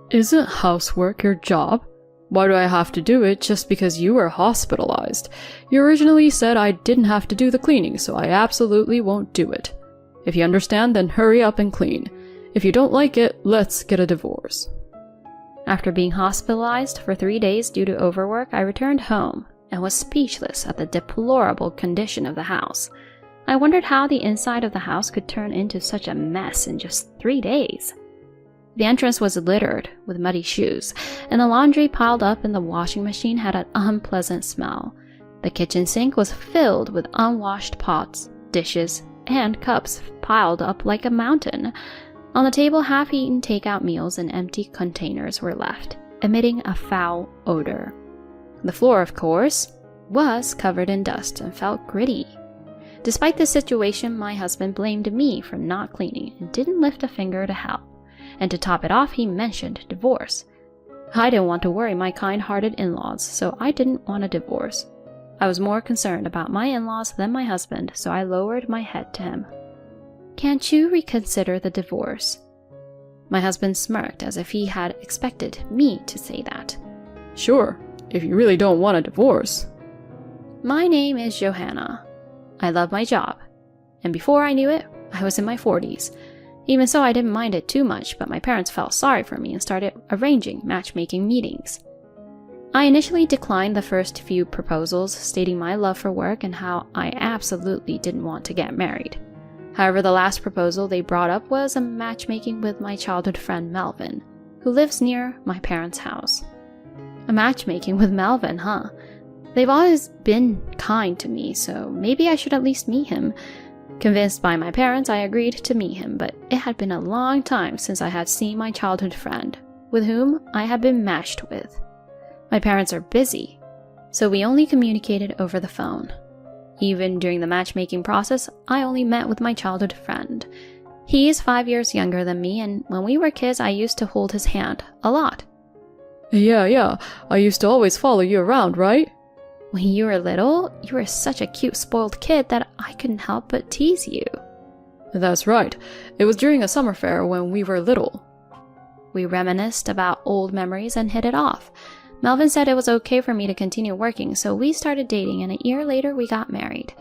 Isn't housework your job? Why do I have to do it just because you were hospitalized? You originally said I didn't have to do the cleaning, so I absolutely won't do it. If you understand, then hurry up and clean. If you don't like it, let's get a divorce. After being hospitalized for 3 days due to overwork, I returned home and was speechless at the deplorable condition of the house. I wondered how the inside of the house could turn into such a mess in just 3 days. The entrance was littered with muddy shoes, and the laundry piled up in the washing machine had an unpleasant smell. The kitchen sink was filled with unwashed pots, dishes, and cups piled up like a mountain. On the table, half-eaten takeout meals and empty containers were left, emitting a foul odor. The floor, of course, was covered in dust and felt gritty. Despite this situation, my husband blamed me for not cleaning and didn't lift a finger to help. And to top it off, he mentioned divorce. I didn't want to worry my kind-hearted in-laws, so I didn't want a divorce. I was more concerned about my in-laws than my husband, so I lowered my head to him. Can't you reconsider the divorce? My husband smirked as if he had expected me to say that. Sure, if you really don't want a divorce. My name is Johanna. I love my job. And before I knew it, I was in my 40s. Even so, I didn't mind it too much, but my parents felt sorry for me and started arranging matchmaking meetings. I initially declined the first few proposals, stating my love for work and how I absolutely didn't want to get married. However, the last proposal they brought up was a matchmaking with my childhood friend Melvin, who lives near my parents' house. A matchmaking with Melvin, huh? They've always been kind to me, so maybe I should at least meet him. Convinced by my parents, I agreed to meet him, but it had been a long time since I had seen my childhood friend, with whom I had been matched with. My parents are busy, so we only communicated over the phone. Even during the matchmaking process, I only met with my childhood friend. He is 5 years younger than me, and when we were kids, I used to hold his hand a lot. Yeah, I used to always follow you around, right? When you were little, you were such a cute, spoiled kid that I couldn't help but tease you. That's right. It was during a summer fair when we were little. We reminisced about old memories and hit it off. Melvin said it was okay for me to continue working, so we started dating, and a year later we got married.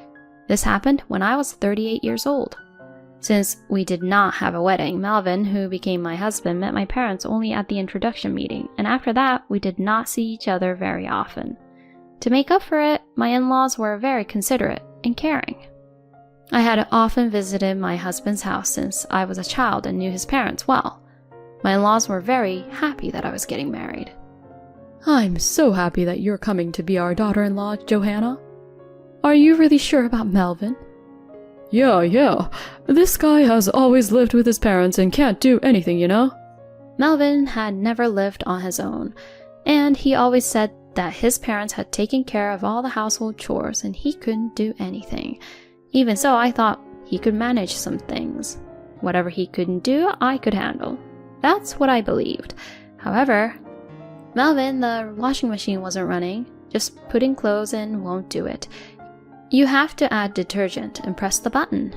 This happened when I was 38 years old. Since we did not have a wedding, Melvin, who became my husband, met my parents only at the introduction meeting, and after that, we did not see each other very often. To make up for it, my in-laws were very considerate and caring. I had often visited my husband's house since I was a child and knew his parents well. My in-laws were very happy that I was getting married. I'm so happy that you're coming to be our daughter-in-law, Johanna. Are you really sure about Melvin? Yeah. This guy has always lived with his parents and can't do anything, you know? Melvin had never lived on his own, and he always said that his parents had taken care of all the household chores and he couldn't do anything. Even so, I thought he could manage some things. Whatever he couldn't do, I could handle. That's what I believed. However, Melvin, the washing machine wasn't running. Just putting clothes in won't do it. You have to add detergent and press the button.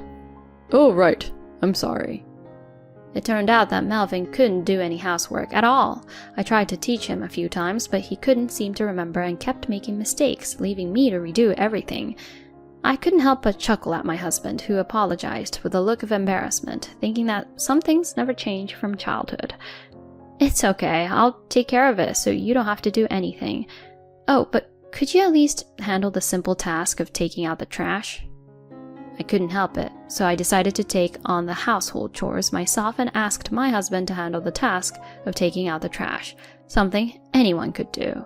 Oh, right. I'm sorry. It turned out that Melvin couldn't do any housework at all. I tried to teach him a few times, but he couldn't seem to remember and kept making mistakes, leaving me to redo everything. I couldn't help but chuckle at my husband, who apologized with a look of embarrassment, thinking that some things never change from childhood. It's okay, I'll take care of it so you don't have to do anything. Oh, but could you at least handle the simple task of taking out the trash? I couldn't help it, so I decided to take on the household chores myself and asked my husband to handle the task of taking out the trash, something anyone could do.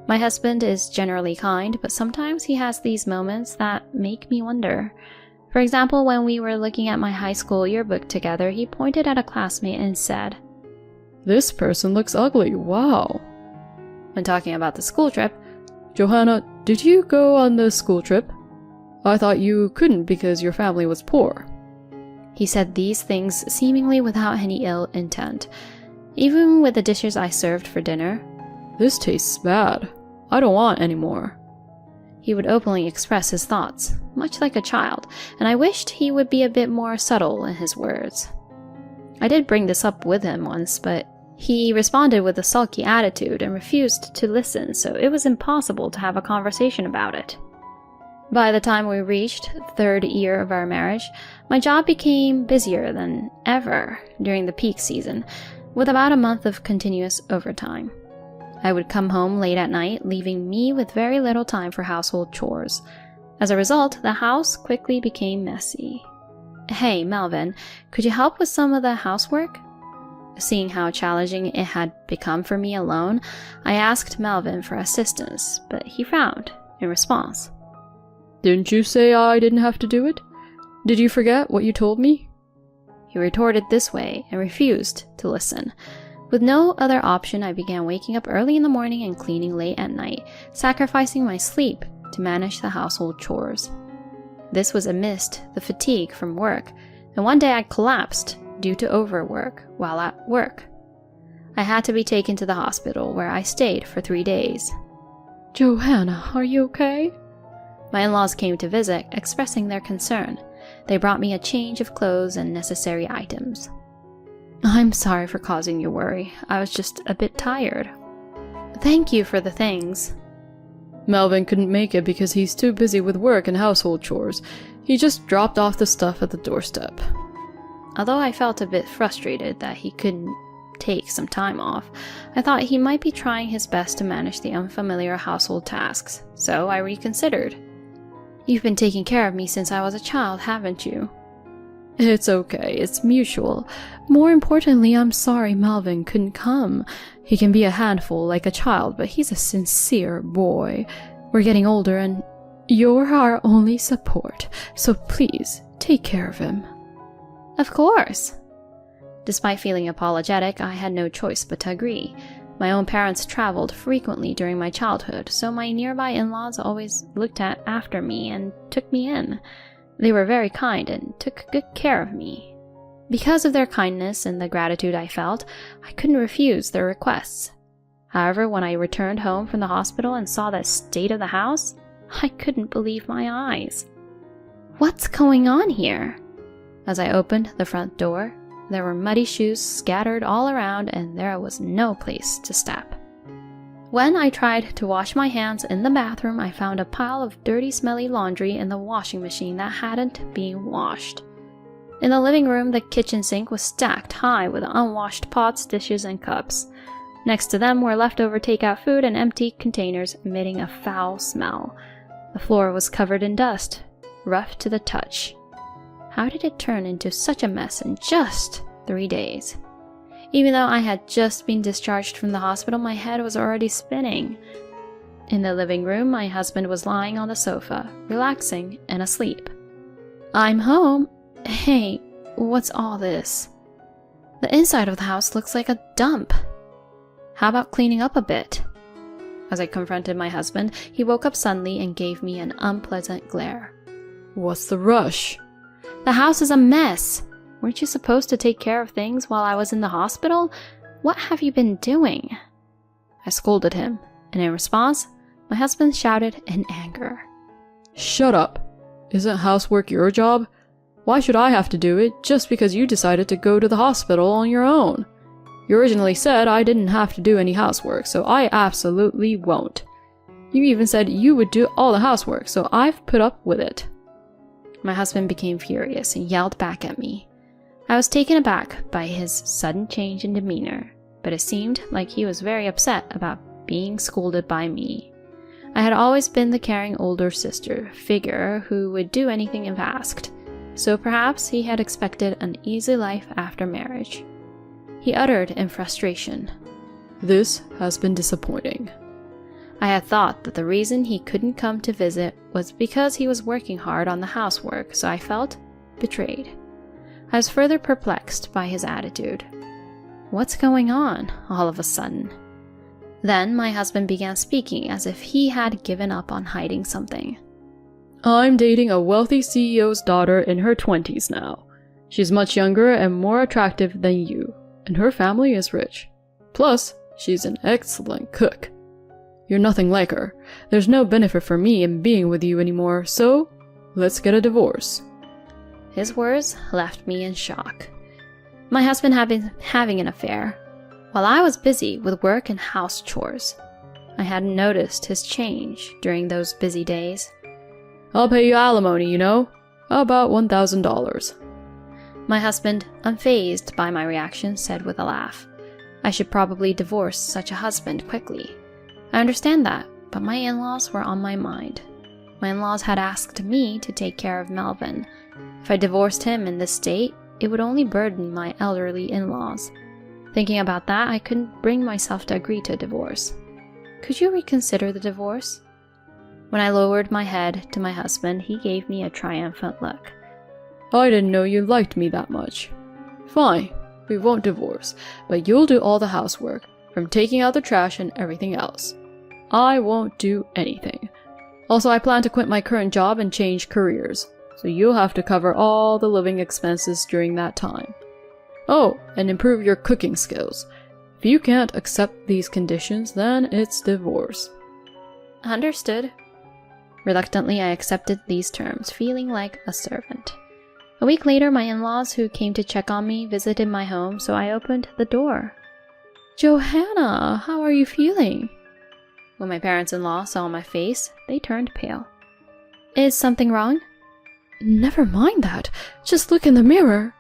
My husband is generally kind, but sometimes he has these moments that make me wonder. For example, when we were looking at my high school yearbook together, he pointed at a classmate and said, "This person looks ugly, wow." When talking about the school trip, "Johanna, did you go on the school trip? I thought you couldn't because your family was poor." He said these things seemingly without any ill intent. Even with the dishes I served for dinner, "This tastes bad. I don't want any more." He would openly express his thoughts, much like a child, and I wished he would be a bit more subtle in his words. I did bring this up with him once, but He responded with a sulky attitude and refused to listen, so it was impossible to have a conversation about it. By the time we reached the 3rd year of our marriage, my job became busier than ever during the peak season, with about a month of continuous overtime. I would come home late at night, leaving me with very little time for household chores. As a result, the house quickly became messy. "Hey, Melvin, could you help with some of the housework?" Seeing how challenging it had become for me alone, I asked Melvin for assistance, but he frowned in response. "Didn't you say I didn't have to do it? Did you forget what you told me?" He retorted this way and refused to listen. With no other option, I began waking up early in the morning and cleaning late at night, sacrificing my sleep to manage the household chores. This was amidst the fatigue from work, and one day I collapsed due to overwork while at work. I had to be taken to the hospital, where I stayed for 3 days. "Johanna, are you okay?" My in-laws came to visit, expressing their concern. They brought me a change of clothes and necessary items. "I'm sorry for causing you worry. I was just a bit tired." "Thank you for the things." "Melvin couldn't make it because he's too busy with work and household chores. He just dropped off the stuff at the doorstep." Although I felt a bit frustrated that he couldn't take some time off, I thought he might be trying his best to manage the unfamiliar household tasks, so I reconsidered. "You've been taking care of me since I was a child, haven't you?" "It's okay, it's mutual. More importantly, I'm sorry Melvin couldn't come. He can be a handful like a child, but he's a sincere boy. We're getting older and you're our only support, so please take care of him." "Of course." Despite feeling apologetic, I had no choice but to agree. My own parents traveled frequently during my childhood, so my nearby in-laws always looked after me and took me in. They were very kind and took good care of me. Because of their kindness and the gratitude I felt, I couldn't refuse their requests. However, when I returned home from the hospital and saw the state of the house, I couldn't believe my eyes. "What's going on here?" As I opened the front door, there were muddy shoes scattered all around and there was no place to step. When I tried to wash my hands in the bathroom, I found a pile of dirty, smelly laundry in the washing machine that hadn't been washed. In the living room, the kitchen sink was stacked high with unwashed pots, dishes, and cups. Next to them were leftover takeout food and empty containers emitting a foul smell. The floor was covered in dust, rough to the touch. How did it turn into such a mess in just 3 days? Even though I had just been discharged from the hospital, my head was already spinning. In the living room, my husband was lying on the sofa, relaxing and asleep. "I'm home. Hey, what's all this? The inside of the house looks like a dump. How about cleaning up a bit?" As I confronted my husband, he woke up suddenly and gave me an unpleasant glare. "What's the rush?" "The house is a mess. Weren't you supposed to take care of things while I was in the hospital? What have you been doing?" I scolded him, and in response, my husband shouted in anger. "Shut up. Isn't housework your job? Why should I have to do it just because you decided to go to the hospital on your own? You originally said I didn't have to do any housework, so I absolutely won't. You even said you would do all the housework, so I've put up with it." My husband became furious and yelled back at me. I was taken aback by his sudden change in demeanor, but it seemed like he was very upset about being scolded by me. I had always been the caring older sister figure who would do anything if asked, so perhaps he had expected an easy life after marriage. He uttered in frustration, "This has been disappointing." I had thought that the reason he couldn't come to visit was because he was working hard on the housework, so I felt betrayed. I was further perplexed by his attitude. What's going on all of a sudden? Then my husband began speaking as if he had given up on hiding something. "I'm dating a wealthy CEO's daughter in her 20s now. She's much younger and more attractive than you, and her family is rich. Plus, she's an excellent cook. You're nothing like her. There's no benefit for me in being with you anymore, so let's get a divorce." His words left me in shock. My husband had been having an affair. while I was busy with work and house chores. I hadn't noticed his change during those busy days. I'll pay you alimony, you know. About $1,000. My husband, unfazed by my reaction, said with a laugh, I should probably divorce such a husband quickly. I understand that, but my in-laws were on my mind. My in-laws had asked me to take care of Melvin. If I divorced him in this state, it would only burden my elderly in-laws. Thinking about that, I couldn't bring myself to agree to a divorce. Could you reconsider the divorce? When I lowered my head to my husband, he gave me a triumphant look. I didn't know you liked me that much. Fine, we won't divorce, but you'll do all the housework, from taking out the trash and everything else. I won't do anything. Also, I plan to quit my current job and change careers, so you'll have to cover all the living expenses during that time. Oh, and improve your cooking skills. If you can't accept these conditions, then it's divorce. Understood. Reluctantly, I accepted these terms, feeling like a servant. A week later, my in-laws who came to check on me visited my home, so I opened the door. Johanna, how are you feeling? When my parents-in-law saw my face, they turned pale. Is something wrong? Never mind that. Just look in the mirror.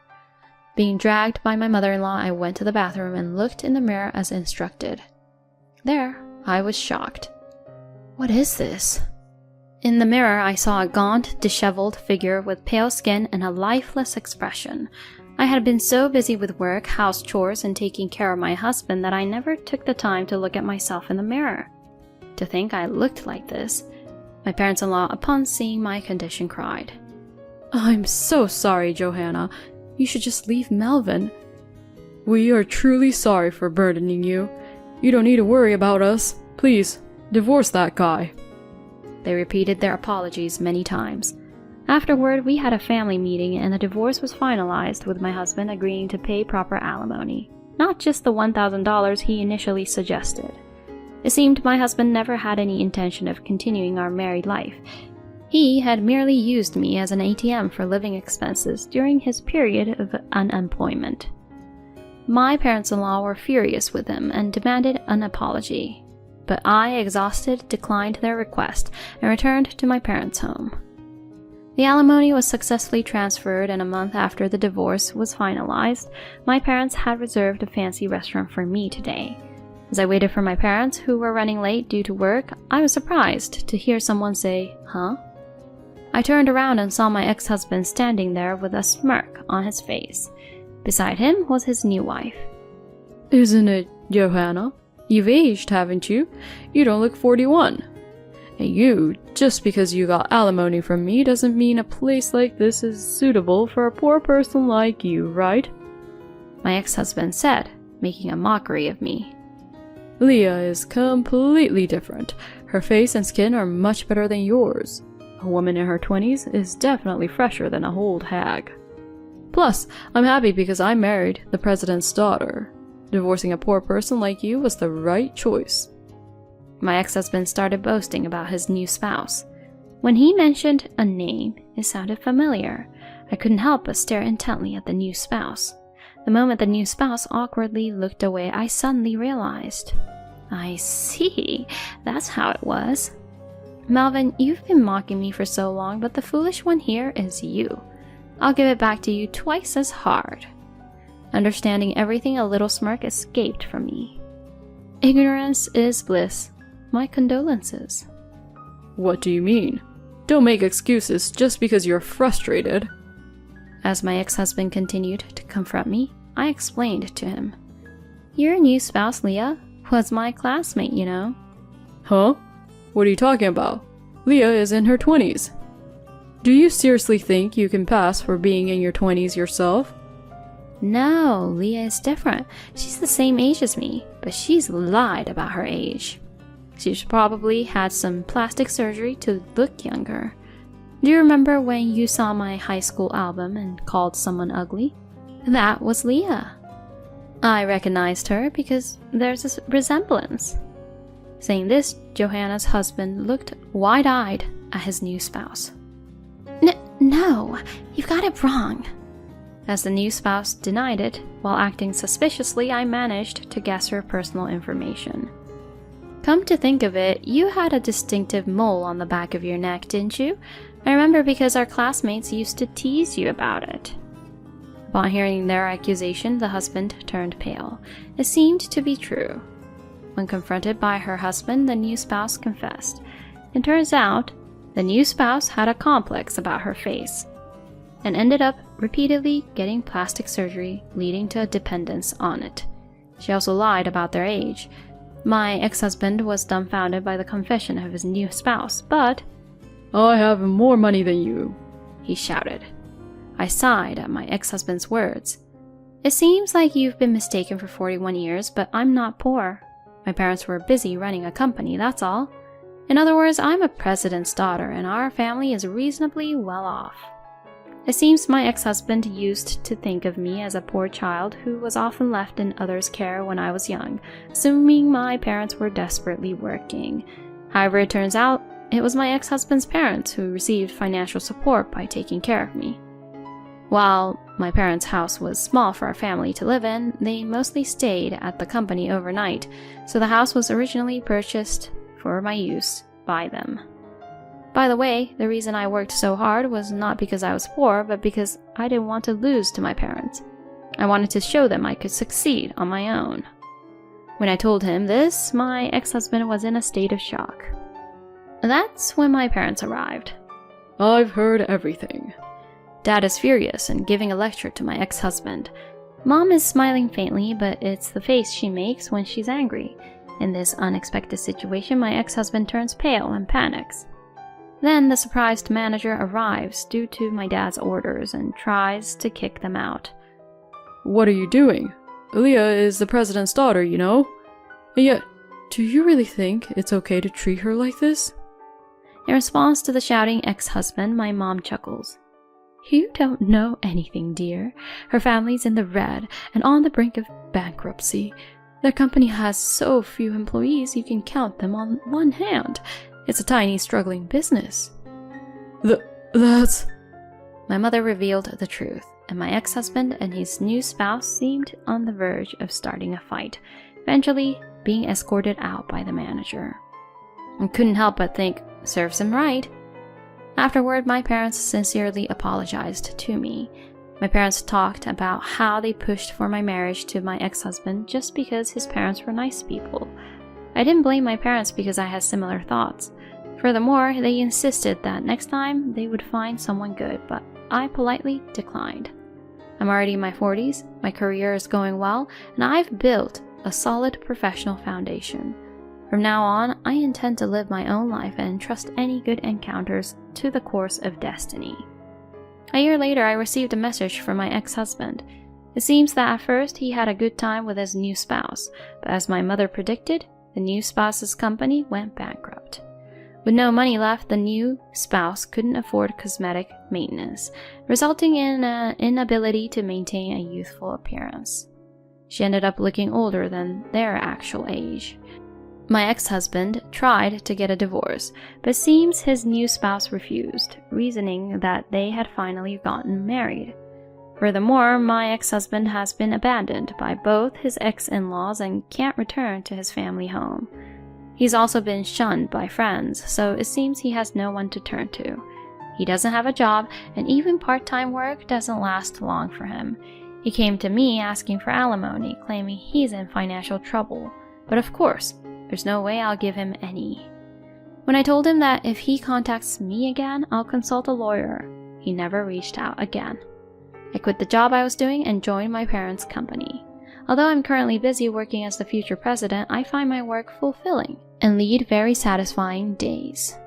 Being dragged by my mother-in-law, I went to the bathroom and looked in the mirror as instructed. There, I was shocked. What is this? In the mirror, I saw a gaunt, disheveled figure with pale skin and a lifeless expression. I had been so busy with work, house chores, and taking care of my husband that I never took the time to look at myself in the mirror. To think I looked like this. My parents-in-law, upon seeing my condition, cried. I'm so sorry, Johanna. You should just leave Melvin. We are truly sorry for burdening you. You don't need to worry about us. Please, divorce that guy. They repeated their apologies many times. Afterward, we had a family meeting and the divorce was finalized, with my husband agreeing to pay proper alimony, not just the $1,000 he initially suggested. It seemed my husband never had any intention of continuing our married life. He had merely used me as an ATM for living expenses during his period of unemployment. My parents-in-law were furious with him and demanded an apology, but I, exhausted, declined their request and returned to my parents' home. The alimony was successfully transferred, and a month after the divorce was finalized, my parents had reserved a fancy restaurant for me today. As I waited for my parents, who were running late due to work, I was surprised to hear someone say, "Huh?" I turned around and saw my ex-husband standing there with a smirk on his face. Beside him was his new wife. Isn't it, Johanna? You've aged, haven't you? You don't look 41. And you, just because you got alimony from me doesn't mean a place like this is suitable for a poor person like you, right? My ex-husband said, making a mockery of me. Leah is completely different. Her face and skin are much better than yours. A woman in her 20s is definitely fresher than a old hag. Plus, I'm happy because I married the president's daughter. Divorcing a poor person like you was the right choice. My ex-husband started boasting about his new spouse. When he mentioned a name, it sounded familiar. I couldn't help but stare intently at the new spouse. The moment the new spouse awkwardly looked away, I suddenly realized. I see, that's how it was. Melvin, you've been mocking me for so long, but the foolish one here is you. I'll give it back to you twice as hard. Understanding everything, a little smirk escaped from me. Ignorance is bliss. My condolences. What do you mean? Don't make excuses just because you're frustrated. As my ex-husband continued to confront me, I explained to him. Your new spouse, Leah, was my classmate, you know. Huh? What are you talking about? Leah is in her 20s. Do you seriously think you can pass for being in your 20s yourself? No, Leah is different. She's the same age as me, but she's lied about her age. She's probably had some plastic surgery to look younger. Do you remember when you saw my high school album and called someone ugly? That was Leah. I recognized her because there's a resemblance. Saying this, Johanna's husband looked wide-eyed at his new spouse. No, you've got it wrong. As the new spouse denied it, while acting suspiciously, I managed to guess her personal information. Come to think of it, you had a distinctive mole on the back of your neck, didn't you? I remember because our classmates used to tease you about it. Upon hearing their accusation, the husband turned pale. It seemed to be true. When confronted by her husband, the new spouse confessed. It turns out, the new spouse had a complex about her face and ended up repeatedly getting plastic surgery, leading to a dependence on it. She also lied about their age. My ex-husband was dumbfounded by the confession of his new spouse, but I have more money than you, he shouted. I sighed at my ex-husband's words. It seems like you've been mistaken for 41 years, but I'm not poor. My parents were busy running a company, that's all. In other words, I'm a president's daughter, and our family is reasonably well off. It seems my ex-husband used to think of me as a poor child who was often left in others' care when I was young, assuming my parents were desperately working. However, it turns out it was my ex-husband's parents who received financial support by taking care of me. While my parents' house was small for our family to live in, they mostly stayed at the company overnight, so the house was originally purchased for my use by them. By the way, the reason I worked so hard was not because I was poor, but because I didn't want to lose to my parents. I wanted to show them I could succeed on my own. When I told him this, my ex-husband was in a state of shock. That's when my parents arrived. I've heard everything. Dad is furious and giving a lecture to my ex-husband. Mom is smiling faintly, but it's the face she makes when she's angry. In this unexpected situation, my ex-husband turns pale and panics. Then the surprised manager arrives due to my dad's orders and tries to kick them out. What are you doing? Aaliyah is the president's daughter, you know? And yet, do you really think it's okay to treat her like this? In response to the shouting ex-husband, my mom chuckles. You don't know anything, dear. Her family's in the red and on the brink of bankruptcy. Their company has so few employees you can count them on one hand. It's a tiny, struggling business. That's... My mother revealed the truth, and my ex-husband and his new spouse seemed on the verge of starting a fight, eventually being escorted out by the manager. I couldn't help but think, serves him right. Afterward, my parents sincerely apologized to me. My parents talked about how they pushed for my marriage to my ex-husband just because his parents were nice people. I didn't blame my parents because I had similar thoughts. Furthermore, they insisted that next time they would find someone good, but I politely declined. I'm already in my 40s, my career is going well, and I've built a solid professional foundation. From now on, I intend to live my own life and entrust any good encounters to the course of destiny. A year later, I received a message from my ex-husband. It seems that at first he had a good time with his new spouse, but as my mother predicted, the new spouse's company went bankrupt. With no money left, the new spouse couldn't afford cosmetic maintenance, resulting in an inability to maintain a youthful appearance. She ended up looking older than their actual age. My ex-husband tried to get a divorce, but it seems his new spouse refused, reasoning that they had finally gotten married. Furthermore, my ex-husband has been abandoned by both his ex-in-laws and can't return to his family home. He's also been shunned by friends, so it seems he has no one to turn to. He doesn't have a job, and even part-time work doesn't last long for him. He came to me asking for alimony, claiming he's in financial trouble. But of course, there's no way I'll give him any. When I told him that if he contacts me again, I'll consult a lawyer, he never reached out again. I quit the job I was doing and joined my parents' company. Although I'm currently busy working as the future president, I find my work fulfilling and lead very satisfying days.